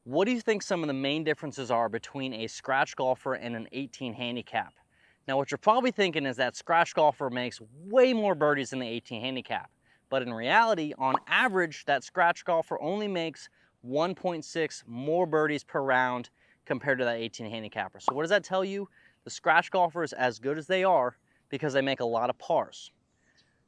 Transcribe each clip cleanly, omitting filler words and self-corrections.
What do you think some of the main differences are between a scratch golfer and an 18 handicap? Now, what you're probably thinking is that scratch golfer makes way more birdies than the 18 handicap. But in reality, on average, that scratch golfer only makes 1.6 more birdies per round compared to that 18 handicapper. So what does that tell you? The scratch golfer is as good as they are because they make a lot of pars.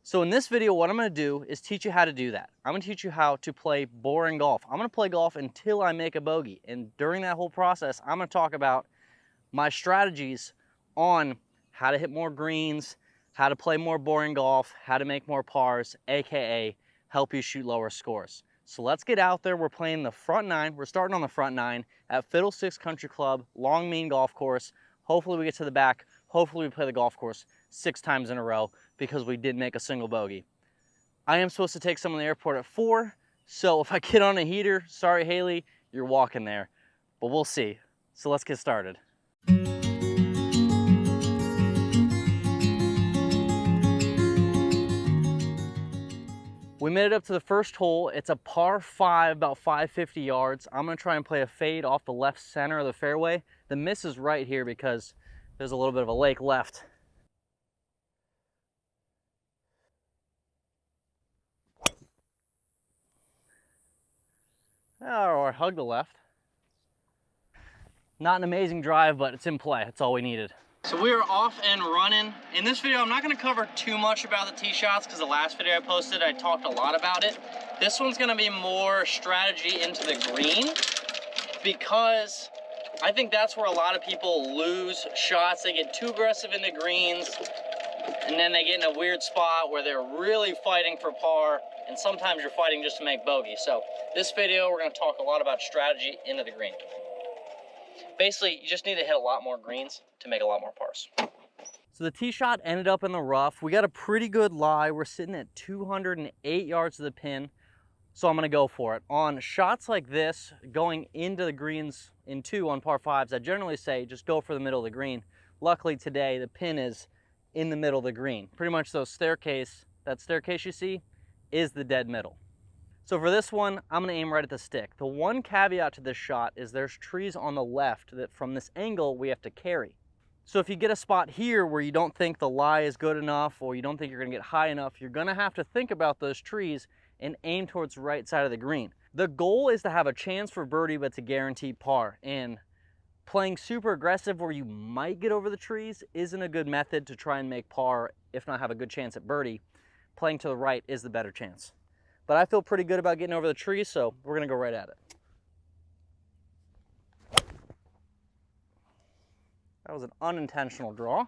So in this video, what I'm going to do is teach you how to do that. I'm going to teach you how to play boring golf. I'm going to play golf until I make a bogey. And during that whole process, I'm going to talk about my strategies on how to hit more greens, how to play more boring golf, how to make more pars, aka help you shoot lower scores. So let's get out there. We're playing the front nine. We're starting on the front nine at Fiddlesticks Country Club, Long Mean Golf Course. Hopefully we get to the back. Hopefully we play the golf course 6 times in a row because we did make a single bogey. I am supposed to take someone to the airport at 4, so if I get on a heater, sorry Haley, you're walking there, but we'll see. So let's get started. We made it up to the first hole. It's a par 5, about 550 yards. I'm gonna try and play a fade off the left center of the fairway. The miss is right here because there's a little bit of a lake left. Or hug the left. Not an amazing drive, but it's in play. That's all we needed. So we are off and running. In this video, I'm not gonna cover too much about the tee shots because the last video I posted, I talked a lot about it. This one's gonna be more strategy into the green because I think that's where a lot of people lose shots. They get too aggressive in the greens and then they get in a weird spot where they're really fighting for par, and sometimes you're fighting just to make bogey. So this video, we're gonna talk a lot about strategy into the green. Basically, you just need to hit a lot more greens to make a lot more pars. So the tee shot ended up in the rough. We got a pretty good lie. We're sitting at 208 yards to the pin, so I'm gonna go for it. On shots like this, going into the greens in 2 on par 5s, I generally say just go for the middle of the green. Luckily today, the pin is in the middle of the green. Pretty much that staircase you see is the dead middle. So for this one, I'm gonna aim right at the stick. The one caveat to this shot is there's trees on the left that from this angle we have to carry. So if you get a spot here where you don't think the lie is good enough or you don't think you're gonna get high enough, you're gonna have to think about those trees and aim towards the right side of the green. The goal is to have a chance for birdie, but to guarantee par. And playing super aggressive where you might get over the trees isn't a good method to try and make par, if not have a good chance at birdie. Playing to the right is the better chance. But I feel pretty good about getting over the trees, so we're gonna go right at it. That was an unintentional draw. I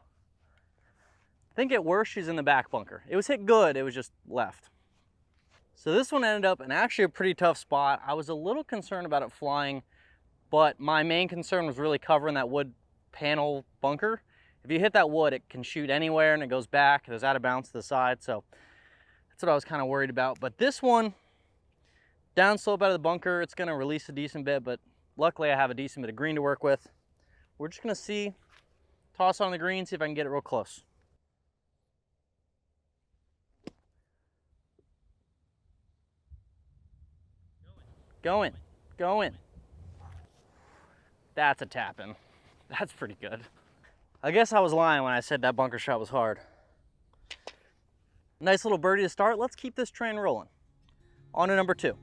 think at worst she's in the back bunker. It was hit good, it was just left. So this one ended up in actually a pretty tough spot. I was a little concerned about it flying, but my main concern was really covering that wood panel bunker. If you hit that wood, it can shoot anywhere and it goes back. It was out of bounds to the side, so that's what I was kind of worried about. But this one, down slope out of the bunker, it's gonna release a decent bit, but luckily I have a decent bit of green to work with. We're just gonna see, toss on the green, see if I can get it real close. Going. That's a tap-in. That's pretty good. I guess I was lying when I said that bunker shot was hard. Nice little birdie to start. Let's keep this train rolling. On to number 2.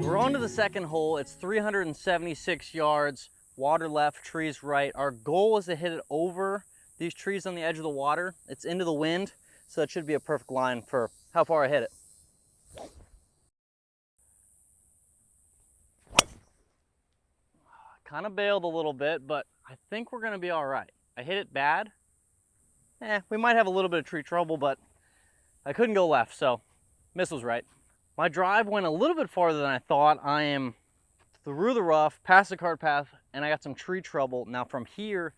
We're on to the second hole. It's 376 yards, water left, trees right. Our goal is to hit it over these trees on the edge of the water. It's into the wind, so it should be a perfect line for how far I hit it. Kind of bailed a little bit, but I think we're gonna be all right. I hit it bad. We might have a little bit of tree trouble, but I couldn't go left, so miss was right. My drive went a little bit farther than I thought. I am through the rough, past the cart path, and I got some tree trouble. Now from here,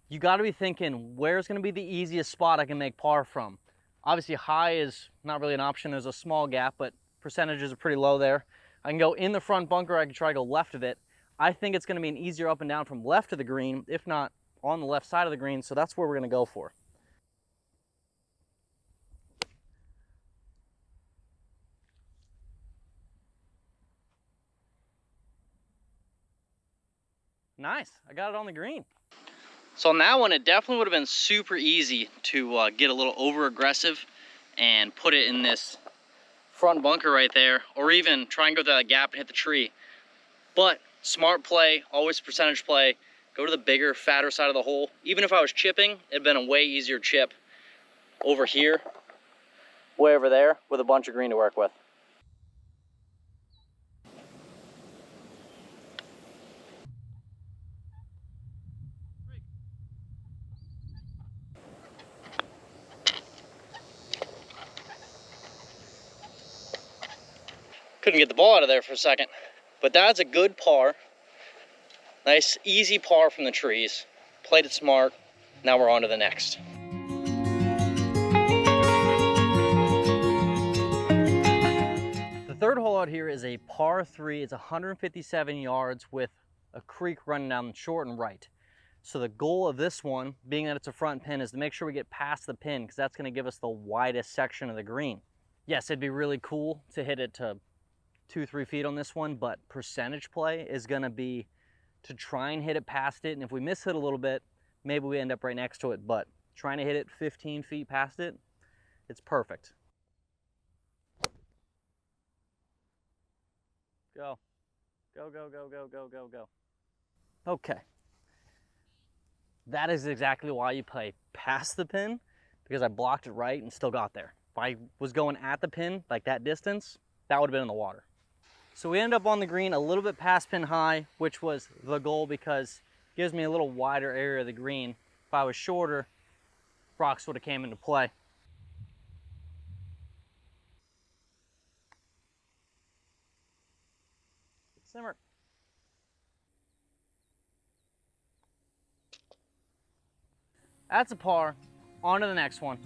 you gotta be thinking, where's gonna be the easiest spot I can make par from? Obviously high is not really an option. There's a small gap, but percentages are pretty low there. I can go in the front bunker, I can try to go left of it. I think it's going to be an easier up and down from left of the green, if not on the left side of the green, so that's where we're going to go for. Nice, I got it on the green. So on that one, it definitely would have been super easy to get a little over aggressive and put it in this front bunker right there, or even try and go through that gap and hit the tree. But smart play, always percentage play, go to the bigger, fatter side of the hole. Even if I was chipping, it'd been a way easier chip over here, way over there, with a bunch of green to work with. Couldn't get the ball out of there for a second, but that's a good par. Nice, easy par from the trees. Played it smart. Now we're on to the next. The third hole out here is a par 3. It's 157 yards with a creek running down short and right. So the goal of this one, being that it's a front pin, is to make sure we get past the pin, because that's going to give us the widest section of the green. Yes, it'd be really cool to hit it to 2-3 feet on this one, but percentage play is going to be to try and hit it past it. And if we miss hit a little bit, maybe we end up right next to it. But trying to hit it 15 feet past it, it's perfect. Go. Go, go, go, go, go, go, go. Okay. That is exactly why you play past the pin, because I blocked it right and still got there. If I was going at the pin, like that distance, that would have been in the water. So we end up on the green a little bit past pin high, which was the goal because it gives me a little wider area of the green. If I was shorter, rocks would have came into play. Simmer. That's a par. On to the next one.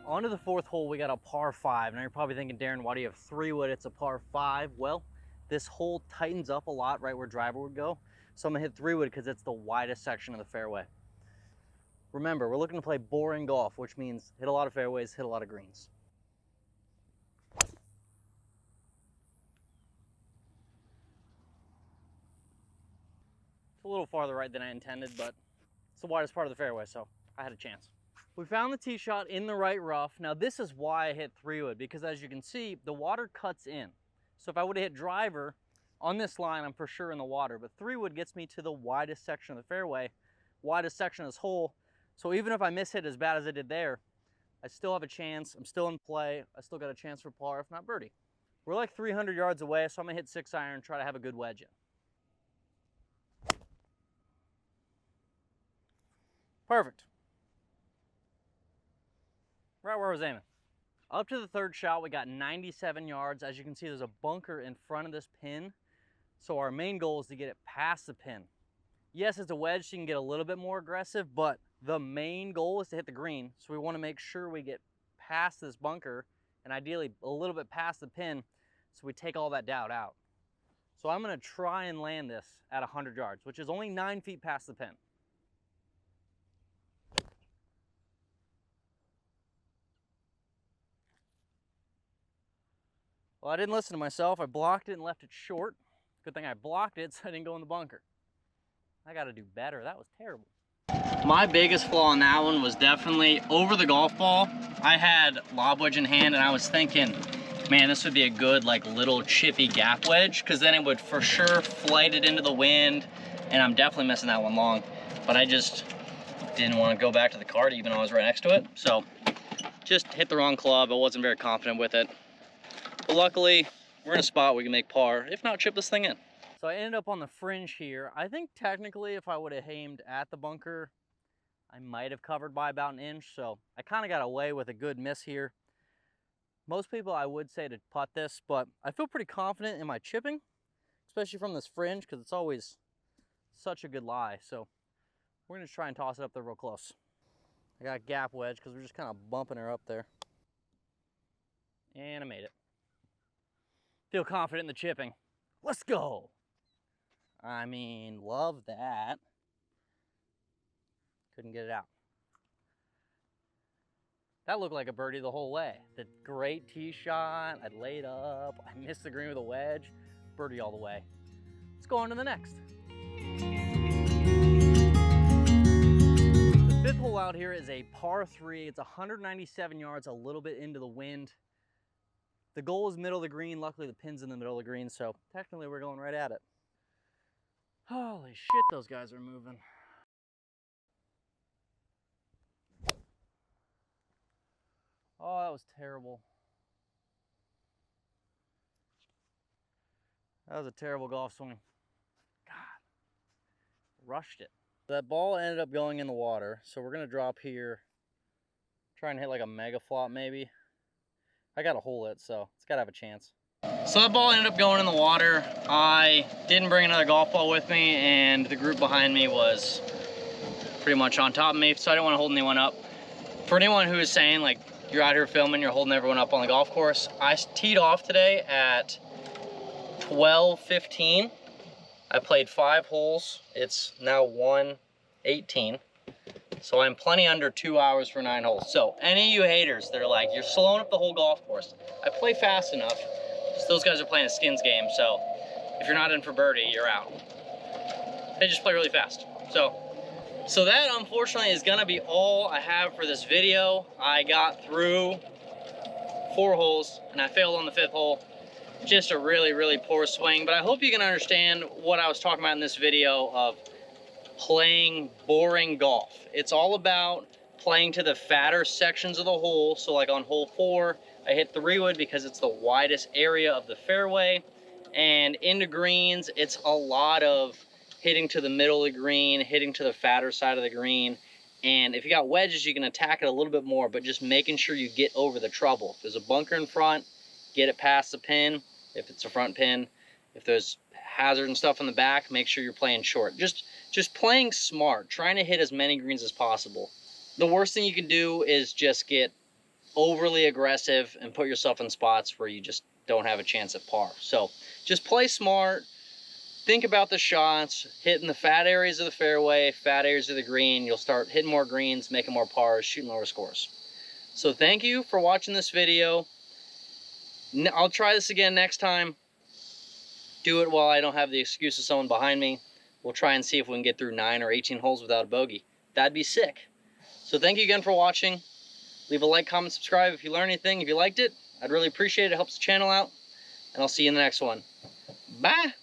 On to the fourth hole, we got a par 5. Now you're probably thinking, Darren, why do you have 3-wood? It's a par 5. Well, this hole tightens up a lot right where driver would go. So I'm gonna hit 3-wood because it's the widest section of the fairway. Remember, we're looking to play boring golf, which means hit a lot of fairways, hit a lot of greens. It's a little farther right than I intended, but it's the widest part of the fairway, so I had a chance. We found the tee shot in the right rough. Now this is why I hit 3-wood, because as you can see, the water cuts in. So if I would have hit driver on this line, I'm for sure in the water, but 3-wood gets me to the widest section of the fairway, widest section of this hole. So even if I miss hit as bad as I did there, I still have a chance. I'm still in play. I still got a chance for par, if not birdie. We're like 300 yards away, so I'm gonna hit 6-iron, try to have a good wedge in. Perfect. Right where I was aiming. Up to the third shot, we got 97 yards. As you can see, there's a bunker in front of this pin. So our main goal is to get it past the pin. Yes, it's a wedge, so you can get a little bit more aggressive, but the main goal is to hit the green. So we want to make sure we get past this bunker and ideally a little bit past the pin so we take all that doubt out. So I'm going to try and land this at 100 yards, which is only 9 feet past the pin. Well, I didn't listen to myself. I blocked it and left it short. Good thing I blocked it so I didn't go in the bunker. I got to do better. That was terrible. My biggest flaw on that one was definitely over the golf ball. I had lob wedge in hand and I was thinking, man, this would be a good like little chippy gap wedge, because then it would for sure flight it into the wind, and I'm definitely missing that one long. But I just didn't want to go back to the cart even though I was right next to it. So just hit the wrong club. I wasn't very confident with it. But luckily, we're in a spot where we can make par, if not chip this thing in. So I ended up on the fringe here. I think technically if I would have aimed at the bunker, I might have covered by about 1 inch. So I kind of got away with a good miss here. Most people I would say to putt this, but I feel pretty confident in my chipping, especially from this fringe, because it's always such a good lie. So we're gonna try and toss it up there real close. I got gap wedge because we're just kind of bumping her up there. And I made it. Feel confident in the chipping. Let's go. I mean, love that. Couldn't get it out. That looked like a birdie the whole way. The great tee shot, I laid up, I missed the green with a wedge, birdie all the way. Let's go on to the next. The fifth hole out here is a par 3. It's 197 yards, a little bit into the wind. The goal is middle of the green. Luckily the pin's in the middle of the green, so technically we're going right at it. Holy shit, those guys are moving. Oh, that was terrible. That was a terrible golf swing. God, rushed it. That ball ended up going in the water, so we're gonna drop here, try and hit like a mega flop maybe. I gotta hole it, so it's gotta have a chance. So that ball ended up going in the water. I didn't bring another golf ball with me, and the group behind me was pretty much on top of me, so I didn't want to hold anyone up. For anyone who is saying like you're out here filming, you're holding everyone up on the golf course, I teed off today at 12:15. I played 5 holes. It's now 1:18. So I'm plenty under 2 hours for 9 holes. So any of you haters that are like, you're slowing up the whole golf course, I play fast enough. Just those guys are playing a skins game, so if you're not in for birdie, you're out. They just play really fast. So that unfortunately is gonna be all I have for this video. I got through 4 holes and I failed on the 5th hole. Just a really, really poor swing, but I hope you can understand what I was talking about in this video of playing boring golf. It's all about playing to the fatter sections of the hole. So like on hole 4, I hit 3-wood because it's the widest area of the fairway, and into greens, it's a lot of hitting to the middle of the green, hitting to the fatter side of the green. And if you got wedges, you can attack it a little bit more, but just making sure you get over the trouble. If there's a bunker in front, get it past the pin. If it's a front pin, if there's hazard and stuff in the back, make sure you're playing short. Just playing smart, trying to hit as many greens as possible. The worst thing you can do is just get overly aggressive and put yourself in spots where you just don't have a chance at par. So just play smart, think about the shots, hitting the fat areas of the fairway, fat areas of the green. You'll start hitting more greens, making more pars, shooting lower scores. So thank you for watching this video. I'll try this again next time. Do it while I don't have the excuse of someone behind me. We'll try and see if we can get through 9 or 18 holes without a bogey. That'd be sick. So thank you again for watching. Leave a like, comment, subscribe if you learned anything. If you liked it, I'd really appreciate it. It helps the channel out. And I'll see you in the next one. Bye.